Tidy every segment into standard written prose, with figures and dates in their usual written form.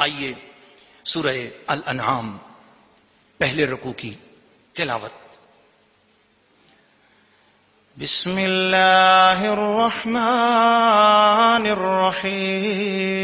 آئیے سورہ الانعام پہلے رکوع کی تلاوت۔ بسم اللہ الرحمن الرحیم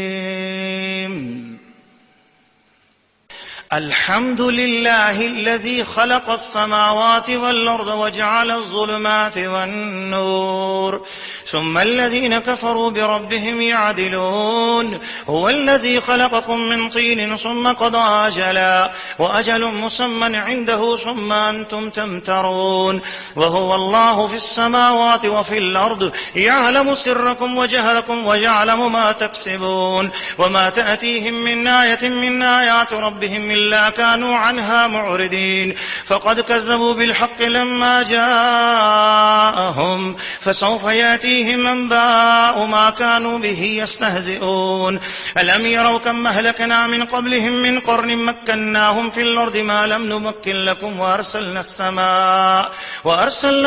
الحمد للہ الذی خلق السماوات والارض وجعل الظلمات والنور ثم الذين كفروا بربهم يعدلون هو الذي خلقكم من طين ثم قضى أجلا وأجل مسمى عنده ثم أنتم تمترون وهو الله في السماوات وفي الأرض يعلم سركم وجهركم ويعلم ما تكسبون وما تأتيهم من آية من آيات ربهم إلا كانوا عنها معرضين فقد كذبوا بالحق لما جاءهم فسوف يأتيهم أنباء ما كانوا به يستهزئون ألم يروا كم أهلكنا من قبلهم من قرن مكناهم في الأرض ما لم نمكن لكم وأرسلنا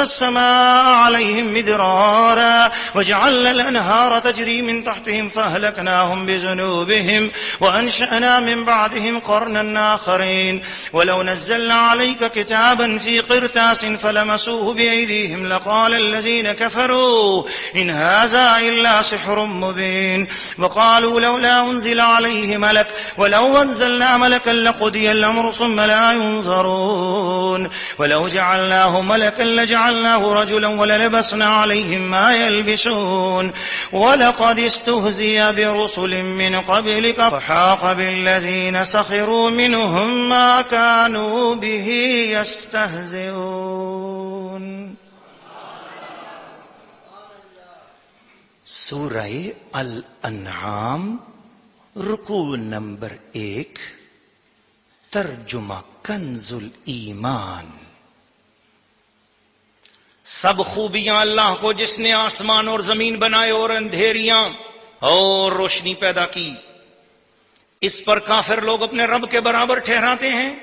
السماء عليهم مدرارا وجعلنا الأنهار تجري من تحتهم فأهلكناهم بذنوبهم وأنشأنا من بعدهم قرنا آخرين ولو نزلنا عليك كتابا في قرطاس فلمسوه بأيديهم لقال الذين كفروا إن هذا إلا سحر مبين وقالوا لولا أنزل عليه ملك ولو أنزلنا ملكا لقضي الأمر ثم لا ينظرون ولو جعلناه ملكا لجعلناه رجلا وللبسنا عليهم ما يلبسون ولقد استهزئ برسل من قبلك فحاق بالذين سخروا منهم ما كانوا به يستهزئون۔ سورہ الانعام رکوع نمبر 1 ترجمہ کنز الایمان۔ سب خوبیاں اللہ کو جس نے آسمان اور زمین بنائے اور اندھیریاں اور روشنی پیدا کی، اس پر کافر لوگ اپنے رب کے برابر ٹھہراتے ہیں۔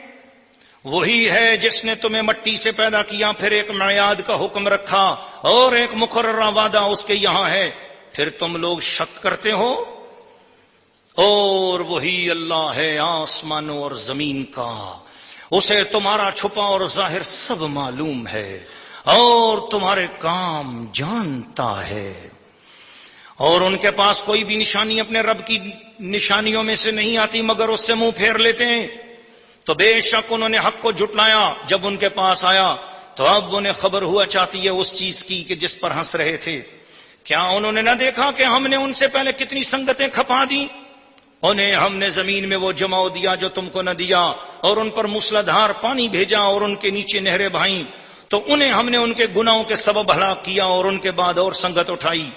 وہی ہے جس نے تمہیں مٹی سے پیدا کیا، پھر ایک میعاد کا حکم رکھا اور ایک مقررہ وعدہ اس کے یہاں ہے، پھر تم لوگ شک کرتے ہو۔ اور وہی اللہ ہے آسمانوں اور زمین کا، اسے تمہارا چھپا اور ظاہر سب معلوم ہے اور تمہارے کام جانتا ہے۔ اور ان کے پاس کوئی بھی نشانی اپنے رب کی نشانیوں میں سے نہیں آتی مگر اس سے منہ پھیر لیتے ہیں۔ تو بے شک انہوں نے حق کو جھٹلایا جب ان کے پاس آیا، تو اب انہیں خبر ہوا چاہتی ہے اس چیز کی کہ جس پر ہنس رہے تھے۔ کیا انہوں نے نہ دیکھا کہ ہم نے ان سے پہلے کتنی سنگتیں کھپا دی؟ انہیں ہم نے زمین میں وہ جماؤ دیا جو تم کو نہ دیا، اور ان پر موسلادھار پانی بھیجا اور ان کے نیچے نہریں بہائیں، تو انہیں ہم نے ان کے گناہوں کے سبب ہلاک کیا اور ان کے بعد اور سنگت اٹھائی۔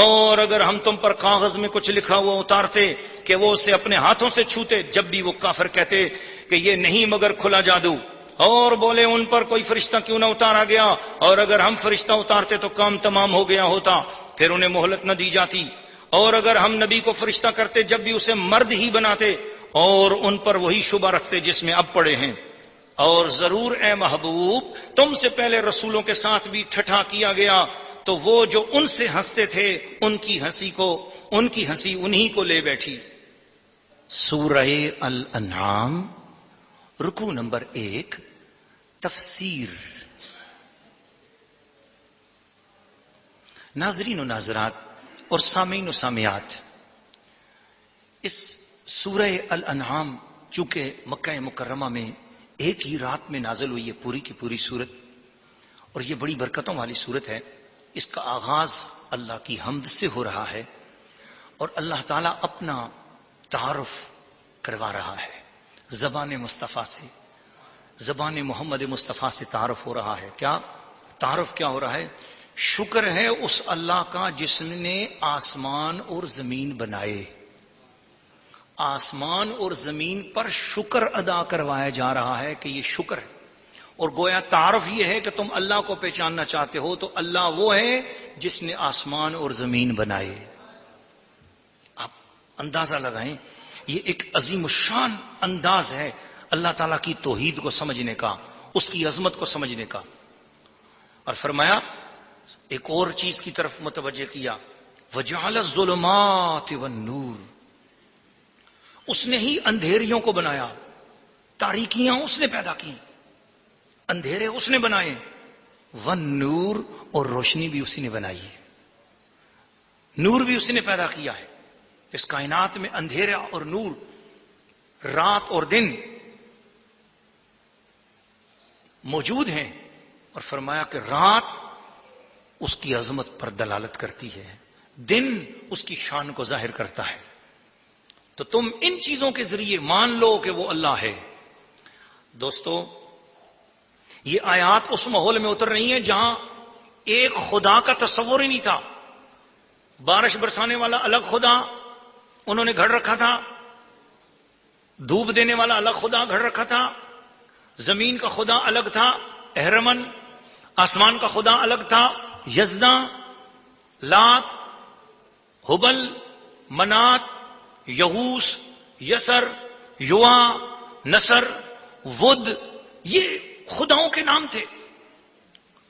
اور اگر ہم تم پر کاغذ میں کچھ لکھا ہوا اتارتے کہ وہ اسے اپنے ہاتھوں سے چھوتے، جب بھی وہ کافر کہتے کہ یہ نہیں مگر کھلا جادو، اور بولے ان پر کوئی فرشتہ کیوں نہ اتارا گیا، اور اگر ہم فرشتہ اتارتے تو کام تمام ہو گیا ہوتا، پھر انہیں مہلت نہ دی جاتی۔ اور اگر ہم نبی کو فرشتہ کرتے جب بھی اسے مرد ہی بناتے، اور ان پر وہی شبہ رکھتے جس میں اب پڑے ہیں۔ اور ضرور اے محبوب تم سے پہلے رسولوں کے ساتھ بھی ٹھٹھا کیا گیا، تو وہ جو ان سے ہنستے تھے ان کی ہنسی انہی کو لے بیٹھی۔ سورہ الانعام رکوع نمبر 1 تفسیر۔ ناظرین و ناظرات اور سامعین و سامعات، اس سورہ الانعام چونکہ مکہ مکرمہ میں ایک ہی رات میں نازل ہوئی ہے پوری کی پوری سورت، اور یہ بڑی برکتوں والی سورت ہے۔ اس کا آغاز اللہ کی حمد سے ہو رہا ہے اور اللہ تعالیٰ اپنا تعارف کروا رہا ہے، زبان مصطفیٰ سے، زبان محمد مصطفیٰ سے تعارف ہو رہا ہے۔ کیا تعارف کیا ہو رہا ہے؟ شکر ہے اس اللہ کا جس نے آسمان اور زمین بنائے۔ آسمان اور زمین پر شکر ادا کروایا جا رہا ہے کہ یہ شکر ہے، اور گویا تعارف یہ ہے کہ تم اللہ کو پہچاننا چاہتے ہو تو اللہ وہ ہے جس نے آسمان اور زمین بنائے۔ آپ اندازہ لگائیں، یہ ایک عظیم الشان انداز ہے اللہ تعالیٰ کی توحید کو سمجھنے کا، اس کی عظمت کو سمجھنے کا۔ اور فرمایا ایک اور چیز کی طرف متوجہ کیا، وَجَعَلَ الظُّلُمَاتِ وَالنُّورِ، اس نے ہی اندھیریوں کو بنایا، تاریکیاں اس نے پیدا کی، اندھیرے اس نے بنائے، والنور اور روشنی بھی اسی نے بنائی ہے، نور بھی اسی نے پیدا کیا ہے۔ اس کائنات میں اندھیرا اور نور، رات اور دن موجود ہیں، اور فرمایا کہ رات اس کی عظمت پر دلالت کرتی ہے، دن اس کی شان کو ظاہر کرتا ہے۔ تو تم ان چیزوں کے ذریعے مان لو کہ وہ اللہ ہے۔ دوستو، یہ آیات اس ماحول میں اتر رہی ہیں جہاں ایک خدا کا تصور ہی نہیں تھا۔ بارش برسانے والا الگ خدا انہوں نے گھڑ رکھا تھا، دھوپ دینے والا الگ خدا گھڑ رکھا تھا، زمین کا خدا الگ تھا اہرمن، آسمان کا خدا الگ تھا یزداں، لات، ہبل، منات، یغوس، یسر، یوا، نصر، ود، یہ خداؤں کے نام تھے۔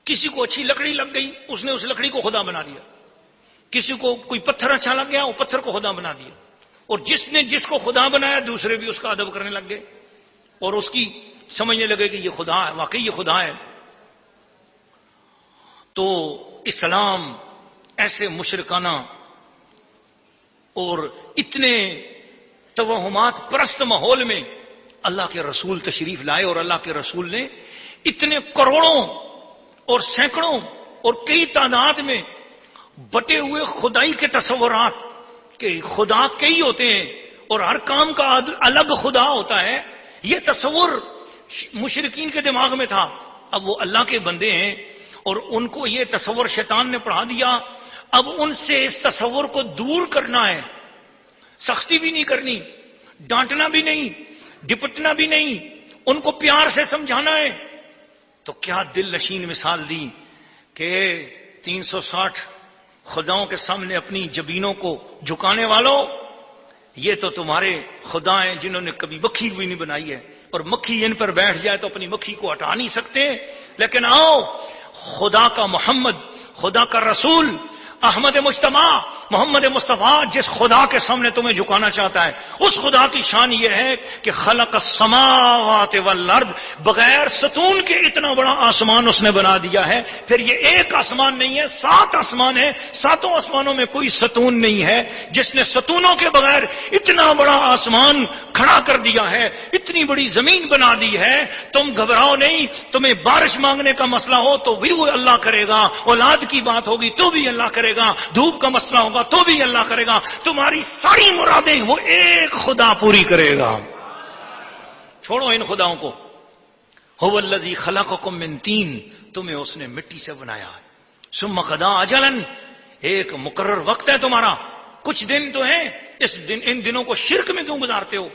کسی کو اچھی لکڑی لگ گئی، اس نے اس لکڑی کو خدا بنا دیا، کسی کو کوئی پتھر اچھا لگ گیا، وہ پتھر کو خدا بنا دیا، اور جس نے جس کو خدا بنایا دوسرے بھی اس کا ادب کرنے لگ گئے اور اس کی سمجھنے لگے کہ یہ خدا ہے، واقعی یہ خدا ہے۔ تو اسلام ایسے مشرکانہ اور اتنے توہمات پرست ماحول میں اللہ کے رسول تشریف لائے، اور اللہ کے رسول نے اتنے کروڑوں اور سینکڑوں اور کئی تعداد میں بٹے ہوئے خدائی کے تصورات کہ خدا کئی ہوتے ہیں اور ہر کام کا الگ خدا ہوتا ہے، یہ تصور مشرکین کے دماغ میں تھا۔ اب وہ اللہ کے بندے ہیں اور ان کو یہ تصور شیطان نے پڑھا دیا، اب ان سے اس تصور کو دور کرنا ہے، سختی بھی نہیں کرنی، ڈانٹنا بھی نہیں، ڈپٹنا بھی نہیں، ان کو پیار سے سمجھانا ہے۔ تو کیا دل نشین مثال دی کہ 360 خداؤں کے سامنے اپنی جبینوں کو جھکانے والوں، یہ تو تمہارے خدا ہیں جنہوں نے کبھی مکھی بھی نہیں بنائی ہے، اور مکھی ان پر بیٹھ جائے تو اپنی مکھی کو ہٹا نہیں سکتے، لیکن آؤ خدا کا محمد، خدا کا رسول احمد مجتبی محمد مصطفیٰ جس خدا کے سامنے تمہیں جھکانا چاہتا ہے، اس خدا کی شان یہ ہے کہ خلق السماوات والارض، بغیر ستون کے اتنا بڑا آسمان اس نے بنا دیا ہے۔ پھر یہ ایک آسمان نہیں ہے، 7 آسمان ہیں، 7 آسمانوں میں کوئی ستون نہیں ہے، جس نے ستونوں کے بغیر اتنا بڑا آسمان کھڑا کر دیا ہے، اتنی بڑی زمین بنا دی ہے۔ تم گھبراؤ نہیں، تمہیں بارش مانگنے کا مسئلہ ہو تو بھی وہ اللہ کرے گا، اولاد کی بات ہوگی تو بھی اللہ کرے گا، دھوپ کا مسئلہ ہوگا تو بھی اللہ کرے گا، تمہاری ساری مرادیں وہ ایک خدا پوری کرے گا۔ چھوڑو ان خداؤں کو۔ هو الذی خلقکم من طین، تمہیں اس نے مٹی سے بنایا ہے، ثم قضی اجلا، ایک مقرر وقت ہے تمہارا، کچھ دن تو ہیں، ان دنوں کو شرک میں کیوں گزارتے ہو؟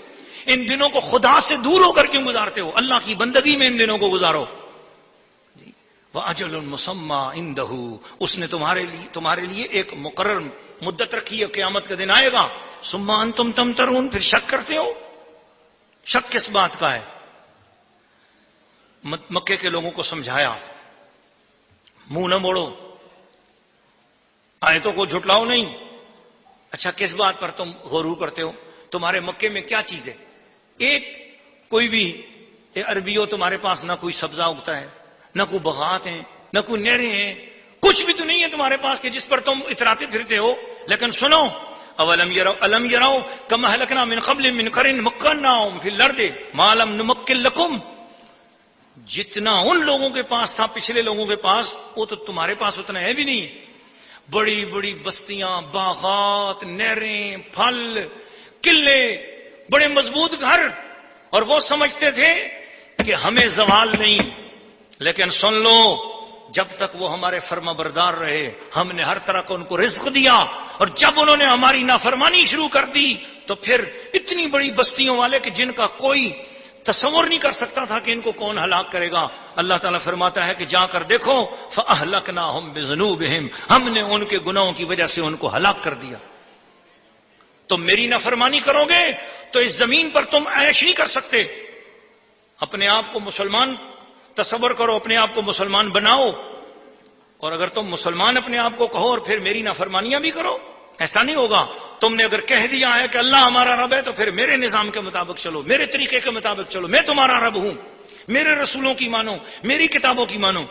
ان دنوں کو خدا سے دور ہو کر کیوں گزارتے ہو؟ اللہ کی بندگی میں ان دنوں کو گزارو۔ وَأَجَلٌ مُّسَمَّى عِندَهُ، اس نے تمہارے لیے ایک مقرر مدت رکھی ہے، قیامت کا دن آئے گا۔ ثُمَّ أَنتُمْ تَمْتَرُونَ، پھر شک کرتے ہو؟ شک کس بات کا ہے؟ مکے کے لوگوں کو سمجھایا، منہ نہ موڑو، آیتوں کو جھٹلاؤ نہیں۔ اچھا کس بات پر تم غرور کرتے ہو؟ تمہارے مکے میں کیا چیز ہے؟ ایک کوئی بھی عربیوں تمہارے پاس نہ کوئی سبزہ اگتا ہے، نہ کوئی باغات ہیں، نہ کوئی نہریں ہیں، کچھ بھی تو نہیں ہے تمہارے پاس کہ جس پر تم اتراتے پھرتے ہو۔ لیکن سنو، اولم یروا کما اہلکنا من قبل من قرن مکناہم فی الارض ما لم نمکن لکم، جتنا ان لوگوں کے پاس تھا پچھلے لوگوں کے پاس، وہ تو تمہارے پاس اتنا ہے بھی نہیں۔ بڑی بڑی بستیاں، باغات، نہریں، پھل، قلعے، بڑے مضبوط گھر، اور وہ سمجھتے تھے کہ ہمیں زوال نہیں۔ لیکن سن لو، جب تک وہ ہمارے فرما بردار رہے ہم نے ہر طرح کا ان کو رزق دیا، اور جب انہوں نے ہماری نافرمانی شروع کر دی تو پھر اتنی بڑی بستیوں والے کہ جن کا کوئی تصور نہیں کر سکتا تھا کہ ان کو کون ہلاک کرے گا، اللہ تعالیٰ فرماتا ہے کہ جا کر دیکھو فَأَهْلَكْنَاهُمْ بِذُنُوبِهِمْ، ہم نے ان کے گناہوں کی وجہ سے ان کو ہلاک کر دیا۔ تم میری نافرمانی کرو گے تو اس زمین پر تم عیش نہیں کر سکتے۔ اپنے آپ کو مسلمان تصور کرو، اپنے آپ کو مسلمان بناؤ، اور اگر تم مسلمان اپنے آپ کو کہو اور پھر میری نافرمانیاں بھی کرو ایسا نہیں ہوگا. تم نے اگر کہہ دیا ہے کہ اللہ ہمارا رب ہے تو پھر میرے نظام کے مطابق چلو، میرے طریقے کے مطابق چلو، میں تمہارا رب ہوں، میرے رسولوں کی مانو، میری کتابوں کی مانو.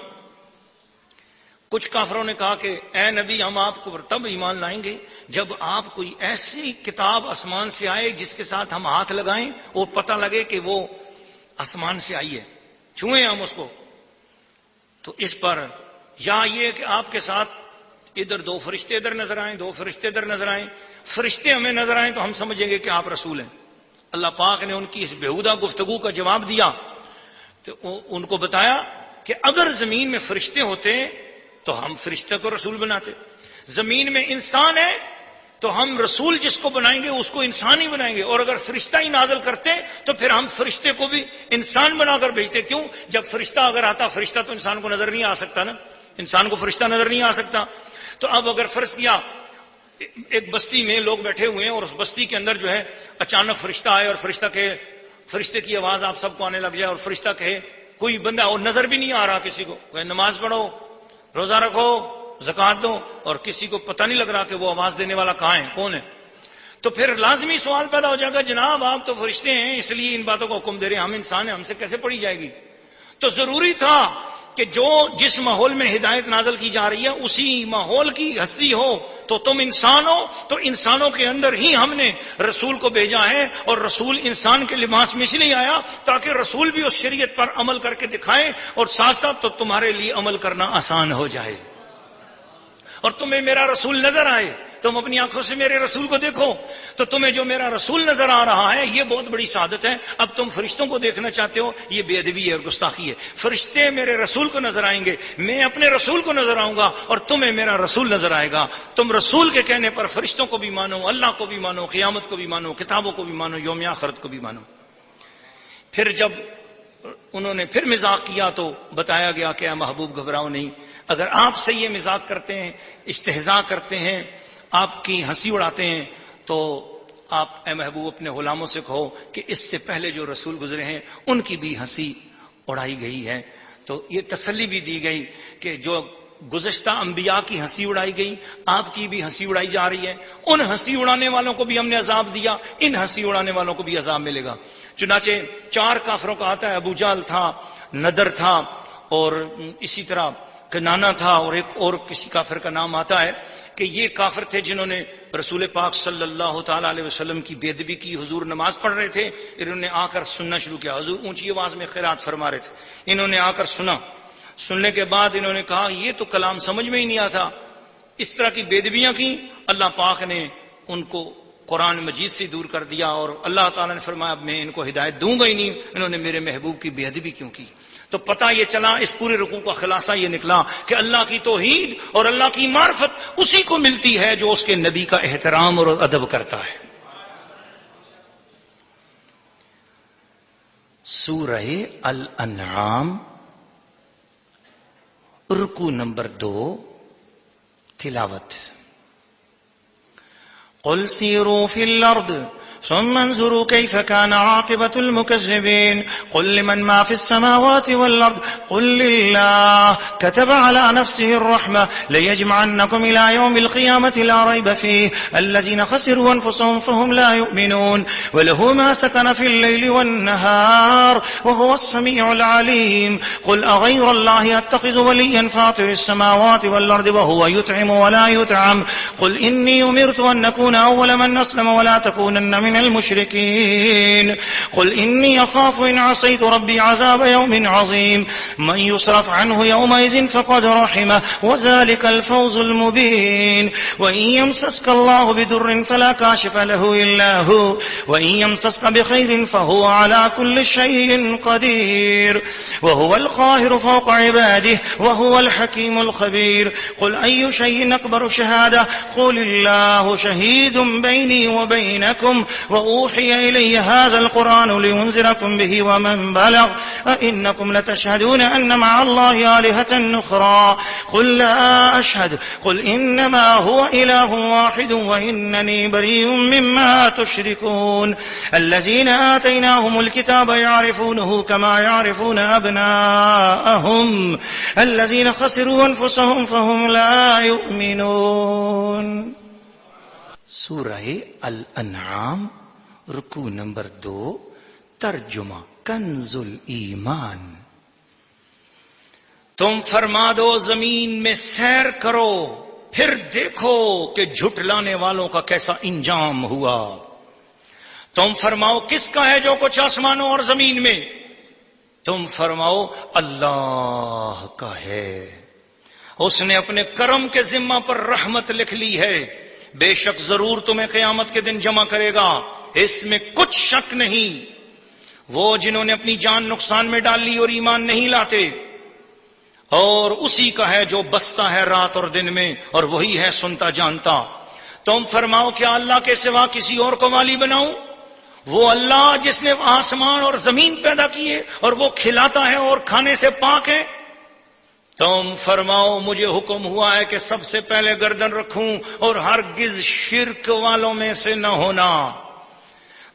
کچھ کافروں نے کہا کہ اے نبی ہم آپ کو تب ایمان لائیں گے جب آپ کوئی ایسی کتاب آسمان سے آئے جس کے ساتھ ہم ہاتھ لگائیں اور پتہ لگے کہ وہ آسمان سے آئی ہے، چھوئیں ہم اس کو. تو اس پر یا یہ کہ آپ کے ساتھ ادھر 2 فرشتے ادھر نظر آئیں، 2 فرشتے ادھر نظر آئیں، فرشتے ہمیں نظر آئیں تو ہم سمجھیں گے کہ آپ رسول ہیں. اللہ پاک نے ان کی اس بےہودہ گفتگو کا جواب دیا تو ان کو بتایا کہ اگر زمین میں فرشتے ہوتے تو ہم فرشتے کو رسول بناتے، زمین میں انسان ہے تو ہم رسول جس کو بنائیں گے اس کو انسان ہی بنائیں گے، اور اگر فرشتہ ہی نازل کرتے تو پھر ہم فرشتے کو بھی انسان بنا کر بھیجتے. کیوں؟ جب فرشتہ اگر آتا، فرشتہ تو انسان کو نظر نہیں آ سکتا نا، انسان کو فرشتہ نظر نہیں آ سکتا. تو اب اگر فرض کیا ایک بستی میں لوگ بیٹھے ہوئے ہیں اور اس بستی کے اندر جو ہے اچانک فرشتہ آئے اور فرشتہ کہے، فرشتے کی آواز آپ سب کو آنے لگ جائے اور فرشتہ کہے کوئی بندہ اور نظر بھی نہیں آ رہا کسی کو، کہ نماز پڑھو، روزہ رکھو، زکات دو، اور کسی کو پتہ نہیں لگ رہا کہ وہ آواز دینے والا کہاں ہے، کون ہے، تو پھر لازمی سوال پیدا ہو جائے گا جناب آپ تو فرشتے ہیں اس لیے ان باتوں کا حکم دے رہے ہیں، ہم انسان ہیں، ہم سے کیسے پڑھی جائے گی؟ تو ضروری تھا کہ جس ماحول میں ہدایت نازل کی جا رہی ہے اسی ماحول کی ہستی ہو. تو تم انسان ہو تو انسانوں کے اندر ہی ہم نے رسول کو بھیجا ہے، اور رسول انسان کے لباس میں اس لیے آیا تاکہ رسول بھی اس شریعت پر عمل کر کے دکھائے، اور ساتھ ساتھ تو تمہارے لیے عمل کرنا آسان ہو جائے اور تمہیں میرا رسول نظر آئے. تم اپنی آنکھوں سے میرے رسول کو دیکھو تو تمہیں جو میرا رسول نظر آ رہا ہے یہ بہت بڑی سعادت ہے. اب تم فرشتوں کو دیکھنا چاہتے ہو، یہ بے ادبی ہے اور گستاخی ہے. فرشتے میرے رسول کو نظر آئیں گے، میں اپنے رسول کو نظر آؤں گا، اور تمہیں میرا رسول نظر آئے گا. تم رسول کے کہنے پر فرشتوں کو بھی مانو، اللہ کو بھی مانو، قیامت کو بھی مانو، کتابوں کو بھی مانو، یوم آخرت کو بھی مانو. پھر جب انہوں نے پھر مذاق کیا تو بتایا گیا کہ اے محبوب گھبراؤ نہیں، اگر آپ سے یہ مذاق کرتے ہیں، استہزاء کرتے ہیں، آپ کی ہنسی اڑاتے ہیں، تو آپ اے محبوب اپنے غلاموں سے کہو کہ اس سے پہلے جو رسول گزرے ہیں ان کی بھی ہنسی اڑائی گئی ہے. تو یہ تسلی بھی دی گئی کہ جو گزشتہ انبیاء کی ہنسی اڑائی گئی، آپ کی بھی ہنسی اڑائی جا رہی ہے. ان ہنسی اڑانے والوں کو بھی ہم نے عذاب دیا، ان ہنسی اڑانے والوں کو بھی عذاب ملے گا. چنانچہ 4 کافروں کا آتا ہے، ابو جہل تھا، نضر تھا، اور اسی طرح کنانا تھا، اور ایک اور کسی کافر کا نام آتا ہے کہ یہ کافر تھے جنہوں نے رسول پاک صلی اللہ تعالی علیہ وسلم کی بے ادبی کی. حضور نماز پڑھ رہے تھے، انہوں نے آ کر سننا شروع کیا، حضور اونچی آواز میں قرات فرما رہے تھے، انہوں نے آ کر سنا. سننے کے بعد انہوں نے کہا یہ تو کلام سمجھ میں ہی نہیں آتا، اس طرح کی بے ادبیاں کی. اللہ پاک نے ان کو قرآن مجید سے دور کر دیا، اور اللہ تعالیٰ نے فرمایا اب میں ان کو ہدایت دوں گا ہی نہیں، انہوں نے میرے محبوب کی بے ادبی کیوں کی. تو پتہ یہ چلا، اس پورے رکوع کا خلاصہ یہ نکلا کہ اللہ کی توحید اور اللہ کی معرفت اسی کو ملتی ہے جو اس کے نبی کا احترام اور ادب کرتا ہے. سورہ الانعام رکوع نمبر 2 تلاوت. قل سیروا فی الارض ثم انظروا كيف كان عاقبة المكذبين قل لمن ما في السماوات والأرض قل لله كتب على نفسه الرحمة ليجمعنكم إلى يوم القيامة لا ريب فيه الذين خسروا أنفسهم فهم لا يؤمنون وله ما سكن في الليل والنهار وهو السميع العليم قل أغير الله أتخذ وليا فاطر السماوات والأرض وهو يطعم ولا يطعم قل إني أمرت أن أكون أول من أسلم ولا تكونن من المشركين قل إني أخاف إن عصيت ربي عذاب يوم عظيم من يصرف عنه يومئذ فقد رحمه وذلك الفوز المبين وإن يمسسك الله بدر فلا كاشف له إلا هو وإن يمسسك بخير فهو على كل شيء قدير وهو القاهر فوق عباده وهو الحكيم الخبير قل أي شيء أكبر شهادة قل الله شهيد بيني وبينكم وأوحي إلي هذا القرآن لينذركم به ومن بلغ أئنكم لتشهدون أن مع الله آلهة أخرى قل لا أشهد قل إنما هو إله واحد وإنني بريء مما تشركون الذين آتيناهم الكتاب يعرفونه كما يعرفون أبناءهم الذين خسروا أنفسهم فهم لا يؤمنون. سورہ الانعام رکوع نمبر 2 ترجمہ کنز الایمان. تم فرما دو زمین میں سیر کرو پھر دیکھو کہ جھٹلانے والوں کا کیسا انجام ہوا. تم فرماؤ کس کا ہے جو کچھ آسمانوں اور زمین میں؟ تم فرماؤ اللہ کا ہے. اس نے اپنے کرم کے ذمہ پر رحمت لکھ لی ہے. بے شک ضرور تمہیں قیامت کے دن جمع کرے گا، اس میں کچھ شک نہیں. وہ جنہوں نے اپنی جان نقصان میں ڈال لی اور ایمان نہیں لاتے، اور اسی کا ہے جو بستا ہے رات اور دن میں، اور وہی ہے سنتا جانتا. تم فرماؤ کیا اللہ کے سوا کسی اور کو والی بناؤں؟ وہ اللہ جس نے آسمان اور زمین پیدا کیے اور وہ کھلاتا ہے اور کھانے سے پاک ہے. تم فرماؤ مجھے حکم ہوا ہے کہ سب سے پہلے گردن رکھوں اور ہرگز شرک والوں میں سے نہ ہونا.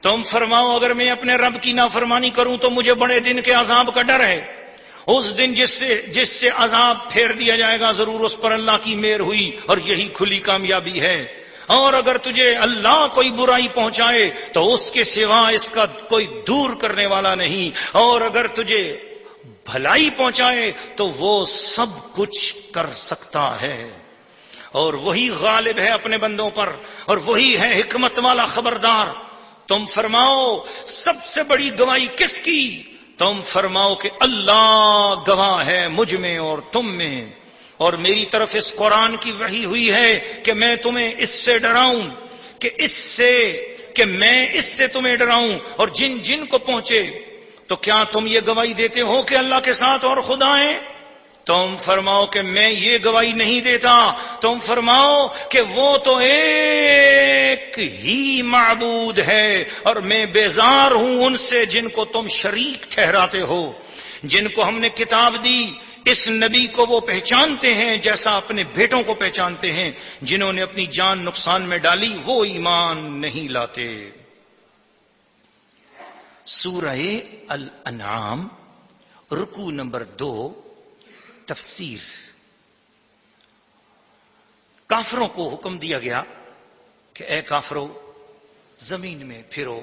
تم فرماؤ اگر میں اپنے رب کی نافرمانی کروں تو مجھے بڑے دن کے عذاب کا ڈر ہے. اس دن جس سے عذاب پھیر دیا جائے گا ضرور اس پر اللہ کی مہر ہوئی اور یہی کھلی کامیابی ہے. اور اگر تجھے اللہ کوئی برائی پہنچائے تو اس کے سوا اس کا کوئی دور کرنے والا نہیں، اور اگر تجھے بھلائی پہنچائے تو وہ سب کچھ کر سکتا ہے. اور وہی غالب ہے اپنے بندوں پر، اور وہی ہے حکمت والا خبردار. تم فرماؤ سب سے بڑی گواہی کس کی؟ تم فرماؤ کہ اللہ گواہ ہے مجھ میں اور تم میں، اور میری طرف اس قرآن کی وحی ہوئی ہے کہ میں تمہیں اس سے ڈراؤں، کہ میں اس سے تمہیں ڈراؤں. اور جن کو پہنچے تو کیا تم یہ گواہی دیتے ہو کہ اللہ کے ساتھ اور خدا ہیں؟ تم فرماؤ کہ میں یہ گواہی نہیں دیتا. تم فرماؤ کہ وہ تو ایک ہی معبود ہے، اور میں بیزار ہوں ان سے جن کو تم شریک ٹھہراتے ہو. جن کو ہم نے کتاب دی اس نبی کو وہ پہچانتے ہیں جیسا اپنے بیٹوں کو پہچانتے ہیں. جنہوں نے اپنی جان نقصان میں ڈالی وہ ایمان نہیں لاتے. سورہ الانعام رکوع نمبر 2 تفسیر. کافروں کو حکم دیا گیا کہ اے کافرو زمین میں پھرو،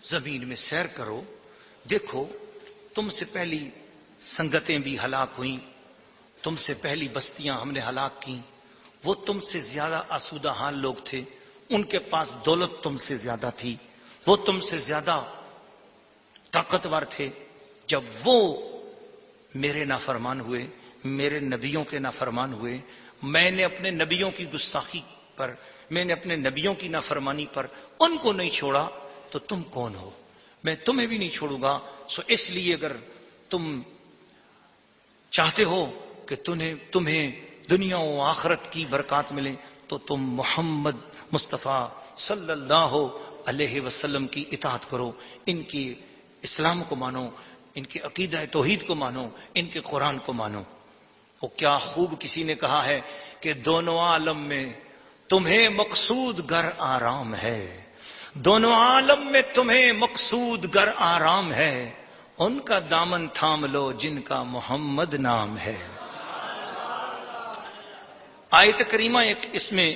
زمین میں سیر کرو، دیکھو تم سے پہلی سنگتیں بھی ہلاک ہوئیں، تم سے پہلی بستیاں ہم نے ہلاک کی. وہ تم سے زیادہ آسودہ حال لوگ تھے، ان کے پاس دولت تم سے زیادہ تھی، وہ تم سے زیادہ طاقتور تھے. جب وہ میرے نافرمان ہوئے، میرے نبیوں کے نافرمان ہوئے، میں نے اپنے نبیوں کی گستاخی پر، میں نے اپنے نبیوں کی نافرمانی پر ان کو نہیں چھوڑا تو تم کون ہو؟ میں تمہیں بھی نہیں چھوڑوں گا. سو اس لیے اگر تم چاہتے ہو کہ تمہیں دنیا و آخرت کی برکات ملے تو تم محمد مصطفیٰ صلی اللہ علیہ وسلم کی اطاعت کرو، ان کی اسلام کو مانو، ان کے عقیدہ توحید کو مانو، ان کے قرآن کو مانو. وہ کیا خوب کسی نے کہا ہے کہ دونوں عالم میں تمہیں مقصود گر آرام ہے، دونوں عالم میں تمہیں مقصود گر آرام ہے، ان کا دامن تھام لو جن کا محمد نام ہے. آیت کریمہ ایک اس میں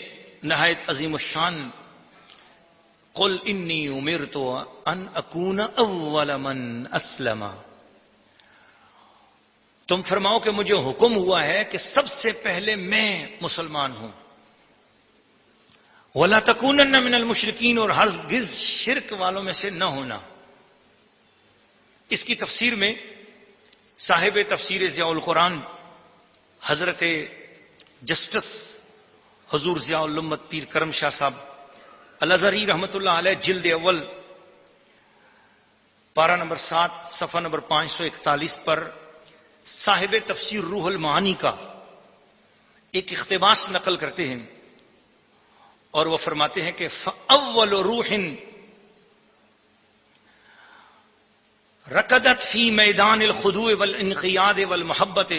نہایت عظیم الشان قل انی امرت ان اکون اول من اسلم. تم فرماؤ کہ مجھے حکم ہوا ہے کہ سب سے پہلے میں مسلمان ہوں. ولا تکونن من المشرکین، اور ہرگز شرک والوں میں سے نہ ہونا. اس کی تفسیر میں صاحب تفسیر ضیاء القرآن حضرت جسٹس حضور ضیاء الامت پیر کرم شاہ صاحب الازہری رحمت اللہ علیہ جلد اول پارہ نمبر 7 صفحہ نمبر 541 پر صاحب تفسیر روح المعانی کا ایک اقتباس نقل کرتے ہیں، اور وہ فرماتے ہیں کہ فاول روح رکدت فی میدان الخضوع والانقیاد والمحبت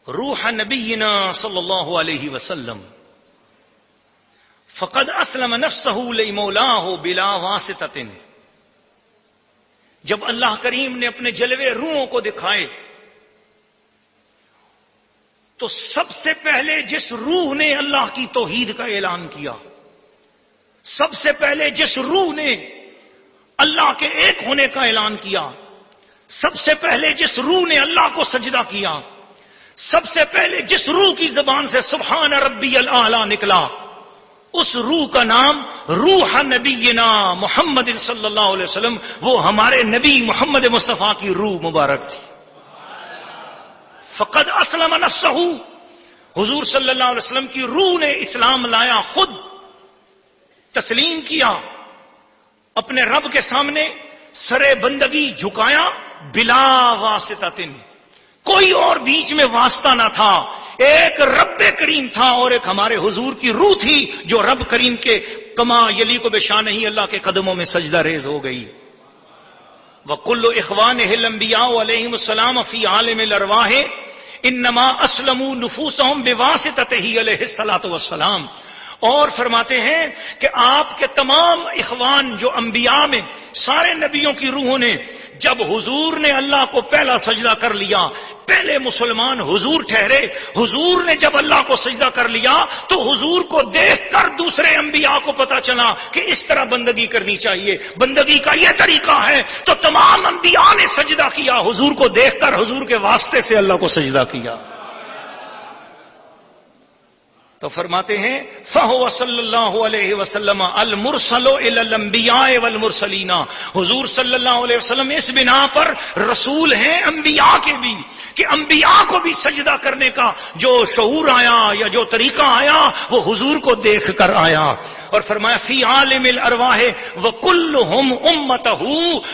روح نبینا صلی اللہ علیہ وسلم فقد اسلم نفسہ لمولاہ بلا واسطۃ. جب اللہ کریم نے اپنے جلوے روحوں کو دکھائے تو سب سے پہلے جس روح نے اللہ کی توحید کا اعلان کیا سب سے پہلے جس روح نے اللہ کے ایک ہونے کا اعلان کیا، سب سے پہلے جس روح نے اللہ کو سجدہ کیا، سب سے پہلے جس روح کی زبان سے سبحان ربی الاعلی نکلا، اس روح کا نام روح نبینا محمد صلی اللہ علیہ وسلم، وہ ہمارے نبی محمد مصطفیٰ کی روح مبارک تھی۔ فقد اسلم نفسہ، حضور صلی اللہ علیہ وسلم کی روح نے اسلام لایا، خود تسلیم کیا، اپنے رب کے سامنے سرے بندگی جھکایا، بلا واسطہ، کوئی اور بیچ میں واسطہ نہ تھا، ایک رب کریم تھا اور ایک ہمارے حضور کی روح تھی جو رب کریم کے کما یلیق بشانہ اللہ کے قدموں میں سجدہ ریز ہو گئی۔ وَكُلُّ إِخْوَانِهِ الْأَنْبِيَاءُ عَلَيْهِمُ السَّلَامُ فِي عَالِمِ الْأَرْوَاحِ إِنَّمَا أَسْلَمُوا نُفُوسَهُمْ بِوَاسِطَتِهِ عَلَيْهِ الصَّلَاةُ وَالسَّلَامُ۔ اور فرماتے ہیں کہ آپ کے تمام اخوان جو انبیاء میں سارے نبیوں کی روحوں نے جب حضور نے اللہ کو پہلا سجدہ کر لیا، پہلے مسلمان حضور ٹھہرے، حضور نے جب اللہ کو سجدہ کر لیا تو حضور کو دیکھ کر دوسرے انبیاء کو پتا چلا کہ اس طرح بندگی کرنی چاہیے، بندگی کا یہ طریقہ ہے، تو تمام انبیاء نے سجدہ کیا، حضور کو دیکھ کر حضور کے واسطے سے اللہ کو سجدہ کیا۔ تو فرماتے ہیں فَهُوَ صلی اللہ علیہ وسلم المرسل الی الانبیاء والمرسلین، حضور صلی اللہ علیہ وسلم اس بنا پر رسول ہیں انبیاء کے بھی، کہ انبیاء کو بھی سجدہ کرنے کا جو شعور آیا یا جو طریقہ آیا وہ حضور کو دیکھ کر آیا۔ اور فرمایا فی عالم الارواح وکلہم امتہ،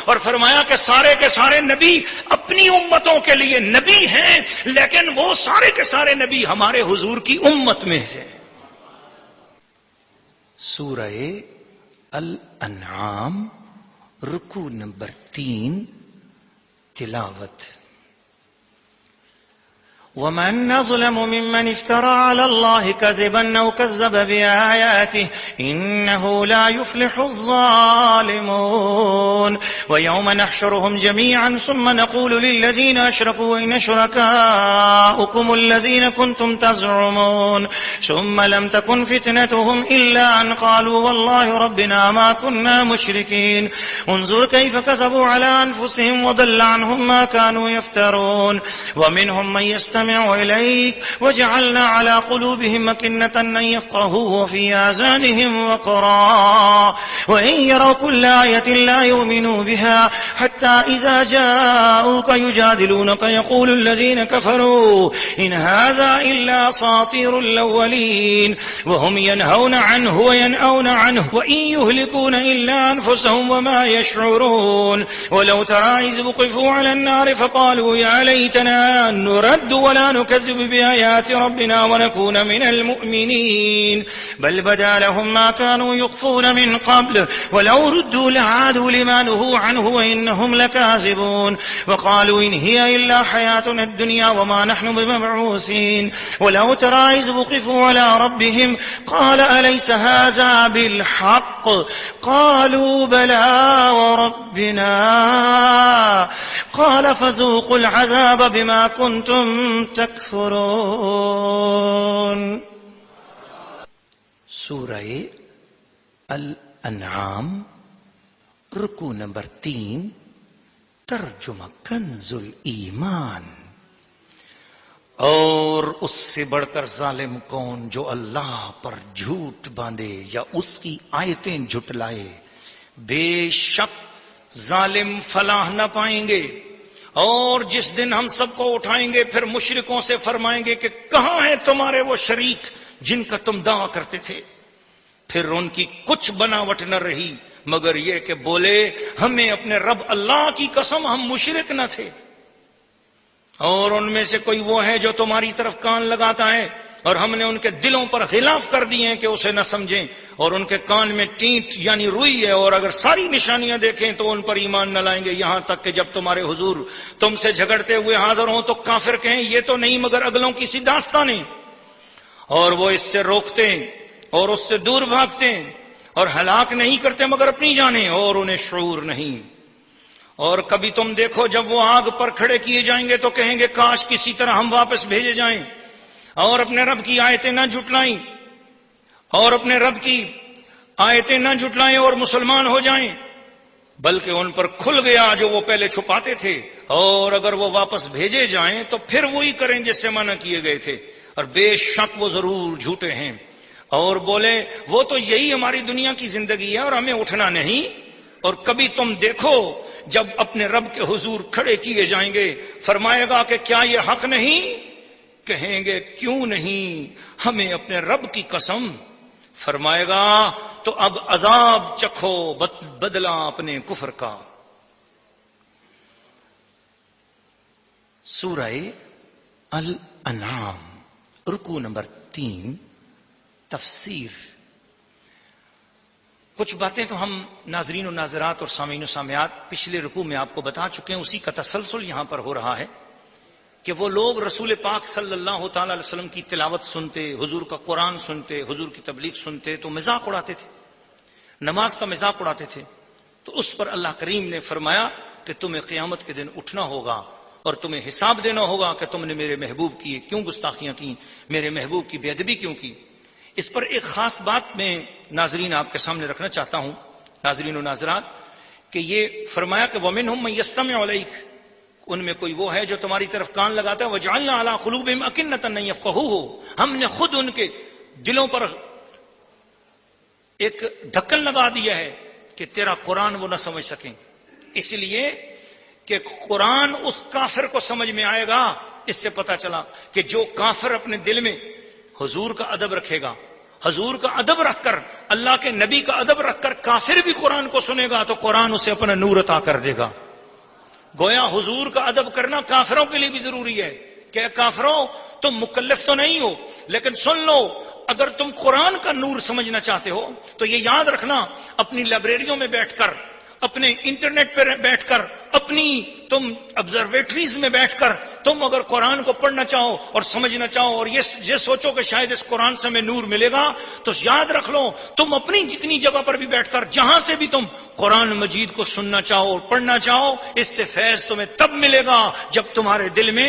اور فرمایا کہ سارے کے سارے نبی اپنی امتوں کے لیے نبی ہیں، لیکن وہ سارے کے سارے نبی ہمارے حضور کی امت میں سے۔ سورہ الانعام رکوع نمبر 3 تلاوت۔ ومن أظلم ممن افترى على الله كذبا أو كذب بآياته إنه لا يفلح الظالمون ويوم نحشرهم جميعا ثم نقول للذين أشركوا إن شركاؤكم الذين كنتم تزعمون ثم لم تكن فتنتهم إلا أن قالوا والله ربنا ما كنا مشركين انظر كيف كذبوا على أنفسهم وضل عنهم ما كانوا يفترون ومنهم من يستمع إليك وجعلنا على قلوبهم أكنة أن يفقهوا وفي آذانهم وقرا وإن يروا كل آية لا يؤمنوا بها حتى إذا جاءوك يجادلونك يقول الذين كفروا إن هذا إلا أساطير الأولين وهم ينهون عنه وينأون عنه وإن يهلكون إلا أنفسهم وما يشعرون ولو ترى إذ وقفوا على النار فقالوا يا ليتنا نرد ولا نكذب بآيات ربنا ونكون من المؤمنين بل بدا لهم ما كانوا يخفون من قبل ولو ردوا لعادوا لما نهوا عنه وإنهم لكاذبون وقالوا إن هي إلا حياتنا الدنيا وما نحن بمبعوثين ولو ترى إذ وقفوا على ربهم قال أليس هذا بالحق قالوا بلى وربنا قال فذوقوا العذاب بما كنتم تکفرون۔ سورہ الانعام رکوع نمبر 3 ترجمہ کنز الایمان۔ اور اس سے بڑھ کر ظالم کون جو اللہ پر جھوٹ باندھے یا اس کی آیتیں جھٹلائے، بے شک ظالم فلاح نہ پائیں گے۔ اور جس دن ہم سب کو اٹھائیں گے پھر مشرکوں سے فرمائیں گے کہ کہاں ہیں تمہارے وہ شریک جن کا تم دعویٰ کرتے تھے، پھر ان کی کچھ بناوٹ نہ رہی مگر یہ کہ بولے ہمیں اپنے رب اللہ کی قسم ہم مشرک نہ تھے۔ اور ان میں سے کوئی وہ ہے جو تمہاری طرف کان لگاتا ہے اور ہم نے ان کے دلوں پر غلاف کر دیے ہیں کہ اسے نہ سمجھیں، اور ان کے کان میں ٹینٹ یعنی روئی ہے، اور اگر ساری نشانیاں دیکھیں تو ان پر ایمان نہ لائیں گے، یہاں تک کہ جب تمہارے حضور تم سے جھگڑتے ہوئے حاضر ہوں تو کافر کہیں یہ تو نہیں مگر اگلوں کی سی داستانیں، اور وہ اس سے روکتے اور اس سے دور بھاگتے اور ہلاک نہیں کرتے مگر اپنی جانیں، اور انہیں شعور نہیں۔ اور کبھی تم دیکھو جب وہ آگ پر کھڑے کیے جائیں گے تو کہیں گے کاش کسی طرح ہم واپس بھیجے جائیں، اور اپنے رب کی آیتیں نہ جھٹلائیں اور اپنے رب کی آیتیں نہ جھٹلائیں اور مسلمان ہو جائیں، بلکہ ان پر کھل گیا جو وہ پہلے چھپاتے تھے، اور اگر وہ واپس بھیجے جائیں تو پھر وہی کریں جس سے منع کیے گئے تھے، اور بے شک وہ ضرور جھوٹے ہیں۔ اور بولے وہ تو یہی ہماری دنیا کی زندگی ہے اور ہمیں اٹھنا نہیں، اور کبھی تم دیکھو جب اپنے رب کے حضور کھڑے کیے جائیں گے، فرمائے گا کہ کیا یہ حق نہیں؟ کہیں گے کیوں نہیں، ہمیں اپنے رب کی قسم۔ فرمائے گا تو اب عذاب چکھو بدلہ اپنے کفر کا۔ سورہ الانعام رکوع نمبر 3 تفسیر۔ کچھ باتیں تو ہم ناظرین و ناظرات اور سامعین و سامعات پچھلے رکوع میں آپ کو بتا چکے ہیں، اسی کا تسلسل یہاں پر ہو رہا ہے کہ وہ لوگ رسول پاک صلی اللہ تعالی علیہ وسلم کی تلاوت سنتے، حضور کا قرآن سنتے، حضور کی تبلیغ سنتے تو مذاق اڑاتے تھے، نماز کا مذاق اڑاتے تھے۔ تو اس پر اللہ کریم نے فرمایا کہ تمہیں قیامت کے دن اٹھنا ہوگا اور تمہیں حساب دینا ہوگا کہ تم نے میرے محبوب کی کیوں گستاخیاں کی، میرے محبوب کی بے ادبی کیوں کی۔ اس پر ایک خاص بات میں ناظرین آپ کے سامنے رکھنا چاہتا ہوں، ناظرین و ناظرات، کہ یہ فرمایا کہ وَمِنْهُمْ مَن يَسْتَمِعُ إِلَيْكَ، ان میں کوئی وہ ہے جو تمہاری طرف کان لگاتا ہے، وَجَعَلْنَا عَلَىٰ قُلُوبِهِمْ أَكِنَّةً أَن يَفْقَهُوهُ، ہم نے خود ان کے دلوں پر ایک ڈھکن لگا دیا ہے کہ تیرا قرآن وہ نہ سمجھ سکیں، اس لیے کہ قرآن اس کافر کو سمجھ میں آئے گا۔ اس سے پتا چلا کہ جو کافر اپنے دل میں حضور کا ادب رکھے گا، حضور کا ادب رکھ کر، اللہ کے نبی کا ادب رکھ کر کافر بھی قرآن کو سنے گا تو قرآن اسے اپنا نور عطا کر دے گا۔ گویا حضور کا ادب کرنا کافروں کے لیے بھی ضروری ہے کہ کافروں تم مکلف تو نہیں ہو، لیکن سن لو، اگر تم قرآن کا نور سمجھنا چاہتے ہو تو یہ یاد رکھنا، اپنی لائبریریوں میں بیٹھ کر، اپنے انٹرنیٹ پر بیٹھ کر، اپنی تم آبزرویٹریز میں بیٹھ کر تم اگر قرآن کو پڑھنا چاہو اور سمجھنا چاہو اور یہ سوچو کہ شاید اس قرآن سے ہمیں نور ملے گا، تو یاد رکھ لو تم اپنی جتنی جگہ پر بھی بیٹھ کر جہاں سے بھی تم قرآن مجید کو سننا چاہو اور پڑھنا چاہو، اس سے فیض تمہیں تب ملے گا جب تمہارے دل میں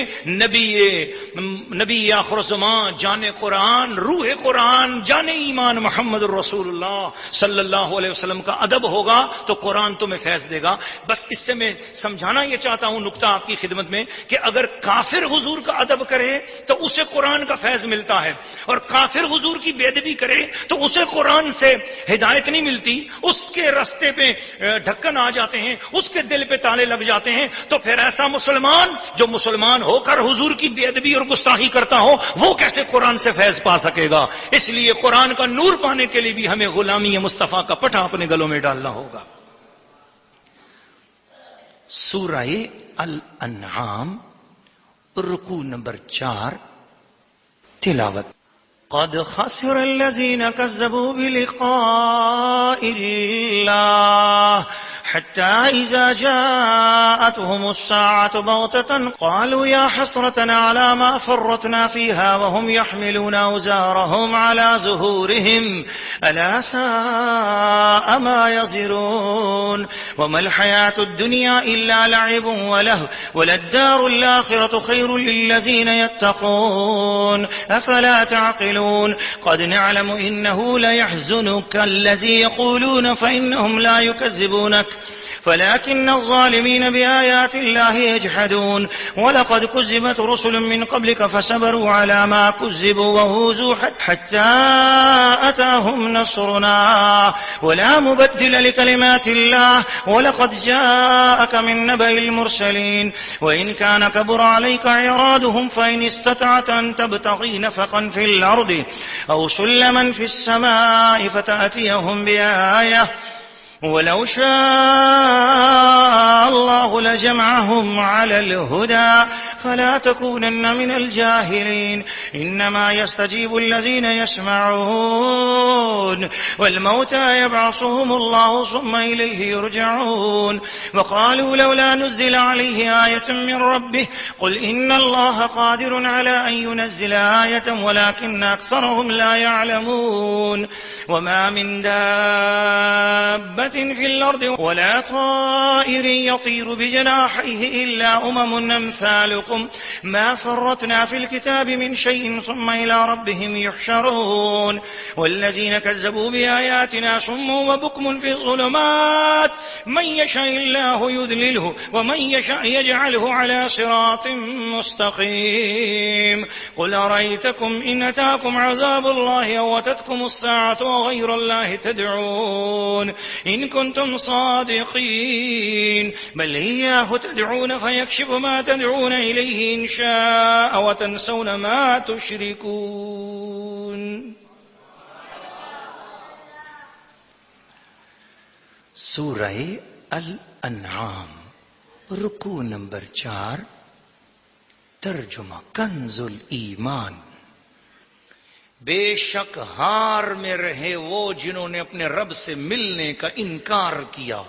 نبی آخر الزمان، جان قرآن، روح قرآن، جان ایمان محمد الرسول اللہ صلی اللہ علیہ وسلم کا ادب ہوگا تو قرآن تمہیں فیض دے گا۔ بس اس سے میں سمجھانا یہ چاہتا ہوں نقطہ آپ کی خدمت میں کہ اگر کافر حضور کا ادب کرے تو اسے قرآن کا فیض ملتا ہے، اور کافر حضور کی بے ادبی کرے تو اسے قرآن سے ہدایت نہیں ملتی، اس کے راستے پہ ڈھکن آ جاتے ہیں، اس کے دل پہ تالے لگ جاتے ہیں۔ تو پھر ایسا مسلمان جو مسلمان ہو کر حضور کی بے ادبی اور گستاخی کرتا ہو وہ کیسے قرآن سے فیض پا سکے گا؟ اس لیے قرآن کا نور پانے کے لیے بھی ہمیں غلامی مصطفیٰ کا پٹھا اپنے گلوں میں ڈالنا ہوگا۔ سورہ الانعام رکوع نمبر 4 تلاوت۔ قد خسر الذين كذبوا بلقاء الله حتى إذا جاءتهم الساعة بغتة قالوا يا حسرتنا على ما فرطنا فيها وهم يحملون أوزارهم على ظهورهم ألا ساء ما يزرون وما الحياة الدنيا إلا لعب ولهو وللدار الآخرة خير للذين يتقون أفلا تعقلون قد نعلم إنه ليحزنك الذي يقولون فإنهم لا يكذبونك ولكن الظالمين بآيات الله يجحدون ولقد كذبت رسل من قبلك فصبروا على ما كذبوا وأوذوا حتى أتاهم نصرنا ولا مبدل لكلمات الله ولقد جاءك من نبأ المرسلين وإن كان كبر عليك إعراضهم فإن استطعت أن تبتغي نفقا في الأرض أو سلما في السماء فتأتيهم بآية ولو شاء الله لجمعهم على الهدى فلا تكونن من الجاهلين إنما يستجيب الذين يسمعون والموتى يبعثهم الله ثم إليه يرجعون وقالوا لولا نزل عليه آية من ربه قل إن الله قادر على أن ينزل آية ولكن أكثرهم لا يعلمون وما من دابة في الأرض ولا طائر يطير بجناحيه إلا أمم أمثالكم لكم ما فرطنا في الكتاب من شيء ثم إلى ربهم يحشرون والذين كذبوا بآياتنا صم وبكم في الظلمات من يشاء الله يضلله ومن يشاء يجعله على صراط مستقيم قل أرأيتكم إن أتاكم عذاب الله أو أتتكم الساعة وغير الله تدعون إن كنتم صادقين بل إياه تدعون فيكشف ما تدعون إليه إن شاء وتنسون ما تشركون. سورہ الانعام رکوع نمبر 4. ترجمہ کنز الایمان. بے شک ہار میں رہے وہ جنہوں نے اپنے رب سے ملنے کا انکار کیا،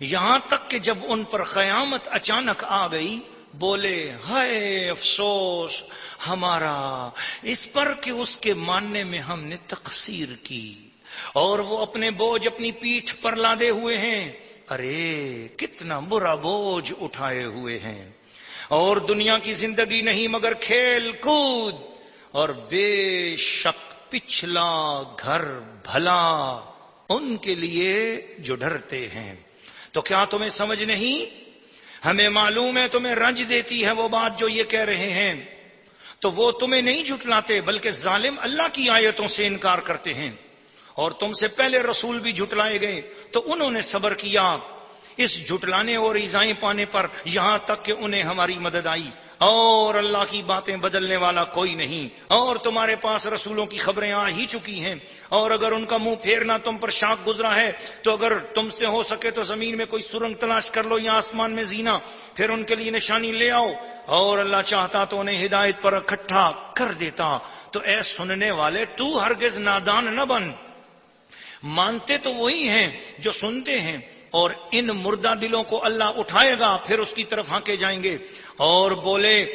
یہاں تک کہ جب ان پر قیامت اچانک آ گئی بولے ہائے افسوس ہمارا اس پر کہ اس کے ماننے میں ہم نے تقصیر کی، اور وہ اپنے بوجھ اپنی پیٹھ پر لادے ہوئے ہیں، ارے کتنا برا بوجھ اٹھائے ہوئے ہیں، اور دنیا کی زندگی نہیں مگر کھیل کود، اور بے شک پچھلا گھر بھلا ان کے لیے جو ڈرتے ہیں۔ تو کیا تمہیں سمجھ نہیں؟ ہمیں معلوم ہے تمہیں رنج دیتی ہے وہ بات جو یہ کہہ رہے ہیں، تو وہ تمہیں نہیں جھٹلاتے بلکہ ظالم اللہ کی آیتوں سے انکار کرتے ہیں، اور تم سے پہلے رسول بھی جھٹلائے گئے تو انہوں نے صبر کیا اس جھٹلانے اور ایذائیں پانے پر، یہاں تک کہ انہیں ہماری مدد آئی، اور اللہ کی باتیں بدلنے والا کوئی نہیں، اور تمہارے پاس رسولوں کی خبریں آ ہی چکی ہیں، اور اگر ان کا منہ پھیرنا تم پر شاق گزرا ہے تو اگر تم سے ہو سکے تو زمین میں کوئی سرنگ تلاش کر لو یا آسمان میں زینہ، پھر ان کے لیے نشانی لے آؤ، اور اللہ چاہتا تو انہیں ہدایت پر اکٹھا کر دیتا۔ تو اے سننے والے تو ہرگز نادان نہ بن، مانتے تو وہی ہیں جو سنتے ہیں، اور ان مردہ دلوں کو اللہ اٹھائے گا پھر اس کی طرف ہانکے جائیں گے، اور بولے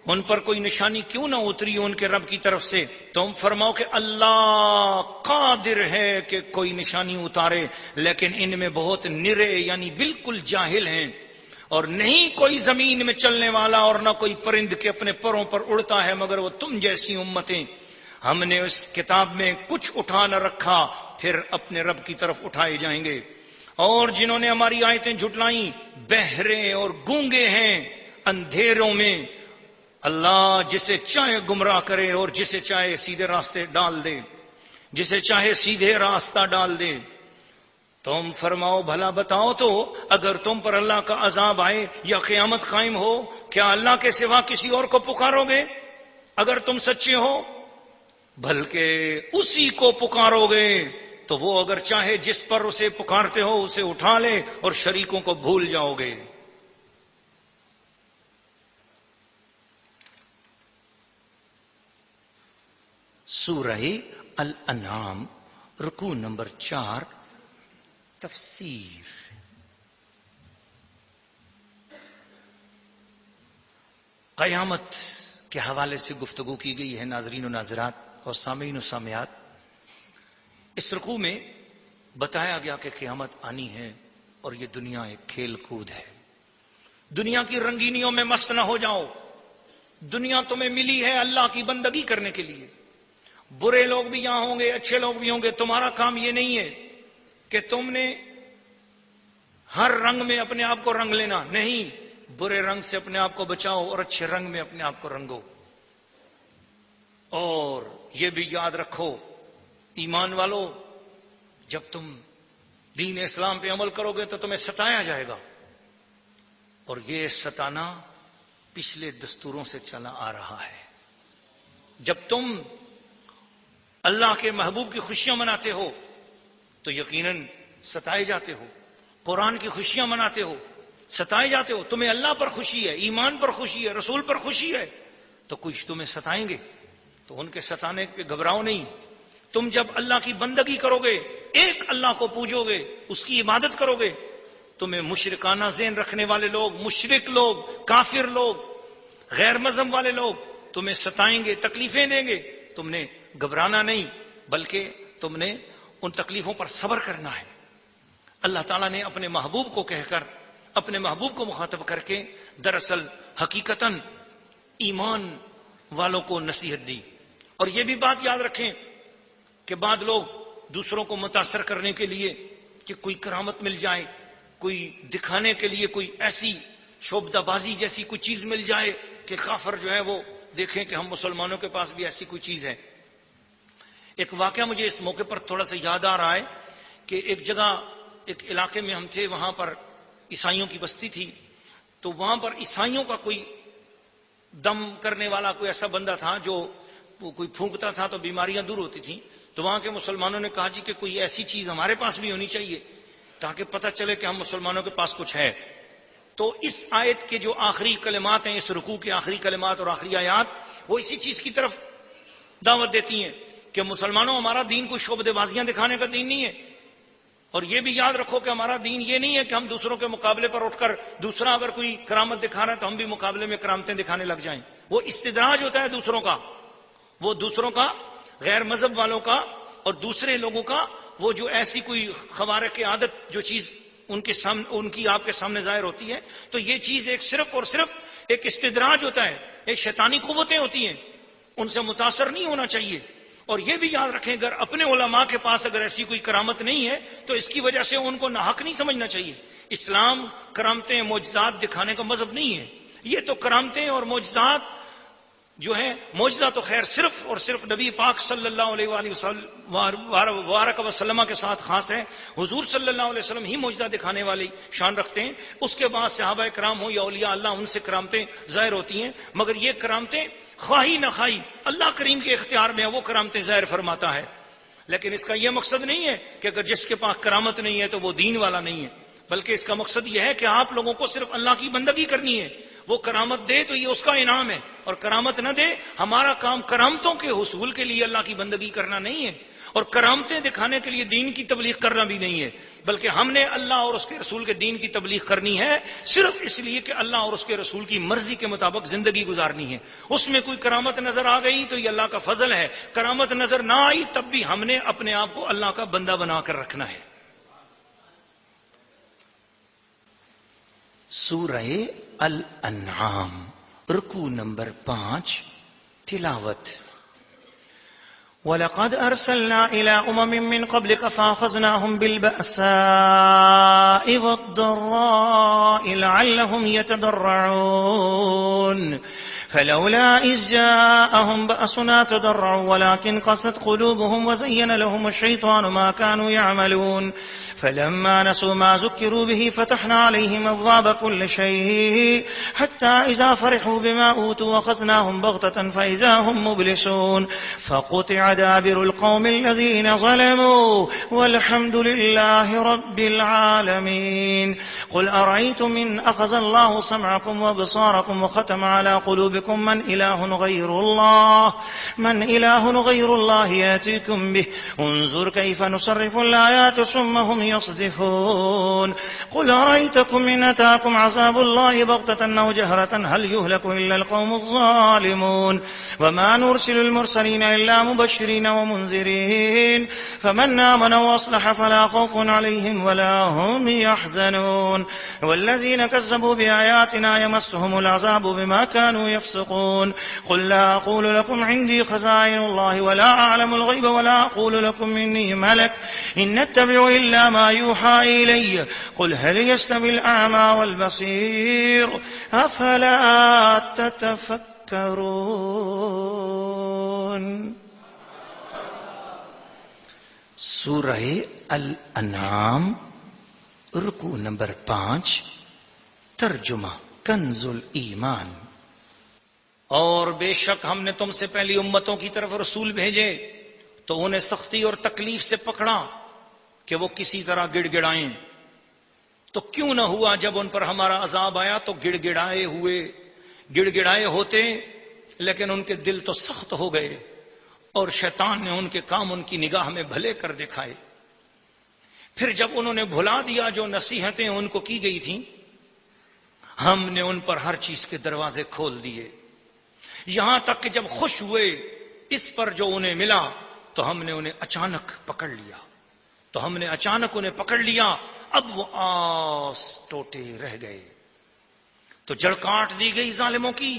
ان پر کوئی نشانی کیوں نہ اتری ان کے رب کی طرف سے، تم فرماؤ کہ اللہ قادر ہے کہ کوئی نشانی اتارے، لیکن ان میں بہت نرے یعنی بالکل جاہل ہیں، اور نہیں کوئی زمین میں چلنے والا اور نہ کوئی پرند کے اپنے پروں پر اڑتا ہے مگر وہ تم جیسی امتیں۔ ہم نے اس کتاب میں کچھ اٹھا نہ رکھا پھر اپنے رب کی طرف اٹھائے جائیں گے، اور جنہوں نے ہماری آیتیں جھٹلائیں بہرے اور گونگے ہیں اندھیروں میں، اللہ جسے چاہے گمراہ کرے اور جسے چاہے سیدھے راستے ڈال دے، جسے چاہے سیدھے راستہ ڈال دے۔ تم فرماؤ بھلا بتاؤ تو اگر تم پر اللہ کا عذاب آئے یا قیامت قائم ہو کیا اللہ کے سوا کسی اور کو پکارو گے اگر تم سچے ہو؟ بلکہ اسی کو پکارو گے، تو وہ اگر چاہے جس پر اسے پکارتے ہو اسے اٹھا لے اور شریکوں کو بھول جاؤ گے۔ سورہ الانعام رکوع نمبر 4. تفسیر. قیامت کے حوالے سے گفتگو کی گئی ہے ناظرین و ناظرات اور سامعین و سامعات۔ اس رکوع میں بتایا گیا کہ قیامت آنی ہے اور یہ دنیا ایک کھیل کود ہے۔ دنیا کی رنگینیوں میں مست نہ ہو جاؤ، دنیا تمہیں ملی ہے اللہ کی بندگی کرنے کے لیے۔ برے لوگ بھی یہاں ہوں گے، اچھے لوگ بھی ہوں گے، تمہارا کام یہ نہیں ہے کہ تم نے ہر رنگ میں اپنے آپ کو رنگ لینا، نہیں، برے رنگ سے اپنے آپ کو بچاؤ اور اچھے رنگ میں اپنے آپ کو رنگو۔ اور یہ بھی یاد رکھو ایمان والو، جب تم دین اسلام پہ عمل کرو گے تو تمہیں ستایا جائے گا، اور یہ ستانا پچھلے دستوروں سے چلا آ رہا ہے۔ جب تم اللہ کے محبوب کی خوشیاں مناتے ہو تو یقیناً ستائے جاتے ہو، قرآن کی خوشیاں مناتے ہو ستائے جاتے ہو، تمہیں اللہ پر خوشی ہے، ایمان پر خوشی ہے، رسول پر خوشی ہے، تو کچھ تمہیں ستائیں گے، تو ان کے ستانے پہ گھبراؤ نہیں۔ تم جب اللہ کی بندگی کرو گے، ایک اللہ کو پوجو گے، اس کی عبادت کرو گے، تمہیں مشرکانہ ذہن رکھنے والے لوگ، مشرک لوگ، کافر لوگ، غیر مذہب والے لوگ تمہیں ستائیں گے، تکلیفیں دیں گے، تم نے گھبرانا نہیں بلکہ تم نے ان تکلیفوں پر صبر کرنا ہے۔ اللہ تعالیٰ نے اپنے محبوب کو کہہ کر اپنے محبوب کو مخاطب کر کے دراصل حقیقتاً ایمان والوں کو نصیحت دی. اور یہ بھی بات یاد رکھیں کہ بعض لوگ دوسروں کو متاثر کرنے کے لیے کہ کوئی کرامت مل جائے، کوئی دکھانے کے لیے کوئی ایسی شعبدہ بازی جیسی کوئی چیز مل جائے کہ کافر جو ہے وہ دیکھیں کہ ہم مسلمانوں کے پاس بھی ایسی کوئی چیز ہے. ایک واقعہ مجھے اس موقع پر تھوڑا سا یاد آ رہا ہے کہ ایک جگہ ایک علاقے میں ہم تھے، وہاں پر عیسائیوں کی بستی تھی. تو وہاں پر عیسائیوں کا کوئی دم کرنے والا کوئی ایسا بندہ تھا جو کوئی پھونکتا تھا تو بیماریاں دور ہوتی تھیں. تو وہاں کے مسلمانوں نے کہا جی کہ کوئی ایسی چیز ہمارے پاس بھی ہونی چاہیے تاکہ پتہ چلے کہ ہم مسلمانوں کے پاس کچھ ہے. تو اس آیت کے جو آخری کلمات ہیں، اس رکوع کے آخری کلمات اور آخری آیات، وہ اسی چیز کی طرف دعوت دیتی ہیں کہ مسلمانوں، ہمارا دین کوئی شعبدے بازیاں دکھانے کا دین نہیں ہے. اور یہ بھی یاد رکھو کہ ہمارا دین یہ نہیں ہے کہ ہم دوسروں کے مقابلے پر اٹھ کر دوسرا اگر کوئی کرامت دکھا رہا ہے تو ہم بھی مقابلے میں کرامتیں دکھانے لگ جائیں. وہ استدراج ہوتا ہے دوسروں کا، وہ دوسروں کا، غیر مذہب والوں کا اور دوسرے لوگوں کا، وہ جو ایسی کوئی خوارق عادت جو چیز ان کی آپ کے سامنے ظاہر ہوتی ہے، تو یہ چیز ایک صرف اور صرف ایک استدراج ہوتا ہے، ایک شیطانی قوتیں ہوتی ہیں، ان سے متاثر نہیں ہونا چاہیے. اور یہ بھی یاد رکھیں اگر اپنے علماء کے پاس اگر ایسی کوئی کرامت نہیں ہے تو اس کی وجہ سے ان کو ناحق نہیں سمجھنا چاہیے. اسلام کرامتیں معجزات دکھانے کا مذہب نہیں ہے. یہ تو کرامتیں اور معجزات جو ہے، معجزہ تو خیر صرف اور صرف نبی پاک صلی اللہ علیہ وآلہ وسلم کے ساتھ خاص ہے. حضور صلی اللہ علیہ وسلم ہی معجزہ دکھانے والی شان رکھتے ہیں. اس کے بعد صحابہ کرام ہوں یا اولیاء اللہ، ان سے کرامتیں ظاہر ہوتی ہیں. مگر یہ کرامتیں خواہی نہ خواہی اللہ کریم کے اختیار میں وہ کرامتیں ظاہر فرماتا ہے. لیکن اس کا یہ مقصد نہیں ہے کہ اگر جس کے پاس کرامت نہیں ہے تو وہ دین والا نہیں ہے، بلکہ اس کا مقصد یہ ہے کہ آپ لوگوں کو صرف اللہ کی بندگی کرنی ہے. وہ کرامت دے تو یہ اس کا انعام ہے، اور کرامت نہ دے، ہمارا کام کرامتوں کے حصول کے لیے اللہ کی بندگی کرنا نہیں ہے اور کرامتیں دکھانے کے لیے دین کی تبلیغ کرنا بھی نہیں ہے، بلکہ ہم نے اللہ اور اس کے رسول کے دین کی تبلیغ کرنی ہے صرف اس لیے کہ اللہ اور اس کے رسول کی مرضی کے مطابق زندگی گزارنی ہے. اس میں کوئی کرامت نظر آ گئی تو یہ اللہ کا فضل ہے، کرامت نظر نہ آئی تب بھی ہم نے اپنے آپ کو اللہ کا بندہ بنا کر رکھنا ہے. سورہ الانعام رکوع نمبر 5 تلاوت. وَلَقَدْ أَرْسَلْنَا إِلَىٰ أُمَمٍ مِّن قَبْلِكَ فَأَخَذْنَاهُمْ بِالْبَأْسَاءِ وَالضَّرَّاءِ لَعَلَّهُمْ يَتَضَرَّعُونَ فلولا إذ جاءهم بأسنا تضرعوا ولكن قست قلوبهم وزين لهم الشيطان ما كانوا يعملون فلما نسوا ما ذكروا به فتحنا عليهم أبواب كل شيء حتى إذا فرحوا بما أوتوا أخذناهم بغتة فإذا هم مبلسون فقطع دابر القوم الذين ظلموا والحمد لله رب العالمين. قل أرأيتم إن أخذ الله سمعكم وأبصاركم وختم على قلوبكم من إله غير الله يأتيكم به انظر كيف نصرف الآيات ثم هم يصدفون. قل أرأيتكم إن أتاكم عذاب الله بغتة أو جهرة هل يهلك إلا القوم الظالمون وما نرسل المرسلين إلا مبشرين ومنذرين فمن آمن وأصلح فلا خوف عليهم ولا هم يحزنون والذين كذبوا بآياتنا يمسهم العذاب بما كانوا يفسقون. قل لا أقول لكم عندي خزائن الله ولا أعلم الغيب ولا أقول لكم إني ملك إن أتبع إلا ما يوحى إلي قل هل يستوي الأعمى والبصير أفلا تتفكرون. سورہ الانعام رکوع نمبر 5 ترجمہ کنز الایمان. اور بے شک ہم نے تم سے پہلی امتوں کی طرف رسول بھیجے تو انہیں سختی اور تکلیف سے پکڑا کہ وہ کسی طرح گڑ گڑائیں، تو کیوں نہ ہوا جب ان پر ہمارا عذاب آیا تو گڑ گڑائے ہوتے لیکن ان کے دل تو سخت ہو گئے اور شیطان نے ان کے کام ان کی نگاہ میں بھلے کر دکھائے. پھر جب انہوں نے بھلا دیا جو نصیحتیں ان کو کی گئی تھیں، ہم نے ان پر ہر چیز کے دروازے کھول دیے، یہاں تک کہ جب خوش ہوئے اس پر جو انہیں ملا تو ہم نے انہیں اچانک پکڑ لیا اب وہ آس ٹوٹے رہ گئے. تو جڑ کاٹ دی گئی ظالموں کی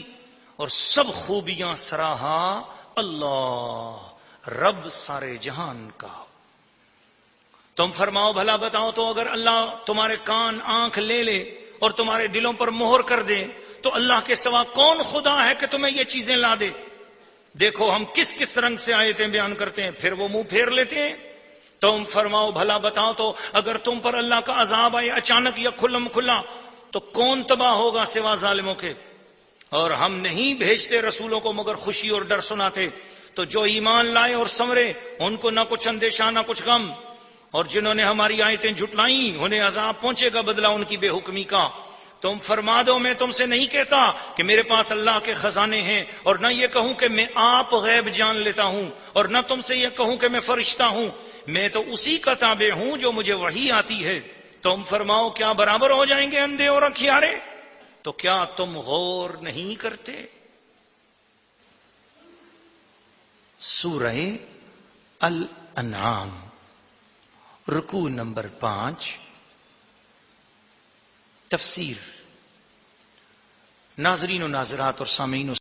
اور سب خوبیاں سراہا اللہ رب سارے جہان کا. تم فرماؤ بھلا بتاؤ تو اگر اللہ تمہارے کان آنکھ لے لے اور تمہارے دلوں پر مہر کر دے تو اللہ کے سوا کون خدا ہے کہ تمہیں یہ چیزیں لا دے؟ دیکھو ہم کس کس رنگ سے آیتیں بیان کرتے ہیں، پھر وہ منہ پھیر لیتے ہیں. تم فرماؤ بھلا بتاؤ تو اگر تم پر اللہ کا عذاب آئے اچانک یا کھلم کھلا تو کون تباہ ہوگا سوا ظالموں کے؟ اور ہم نہیں بھیجتے رسولوں کو مگر خوشی اور ڈر سناتے. تو جو ایمان لائے اور سنورے ان کو نہ کچھ اندیشہ نہ کچھ غم، اور جنہوں نے ہماری آیتیں جھٹلائیں انہیں عذاب پہنچے گا بدلہ ان کی بے حکمی کا. تم فرما دو میں تم سے نہیں کہتا کہ میرے پاس اللہ کے خزانے ہیں، اور نہ یہ کہوں کہ میں آپ غیب جان لیتا ہوں، اور نہ تم سے یہ کہوں کہ میں فرشتہ ہوں. میں تو اسی کا تابع ہوں جو مجھے وحی آتی ہے. تم فرماؤ کیا برابر ہو جائیں گے اندھے اور اکھیارے؟ تو کیا تم غور نہیں کرتے؟ سورہ الانعام رکوع نمبر 5. تفسیر. ناظرین و ناظرات اور سامعین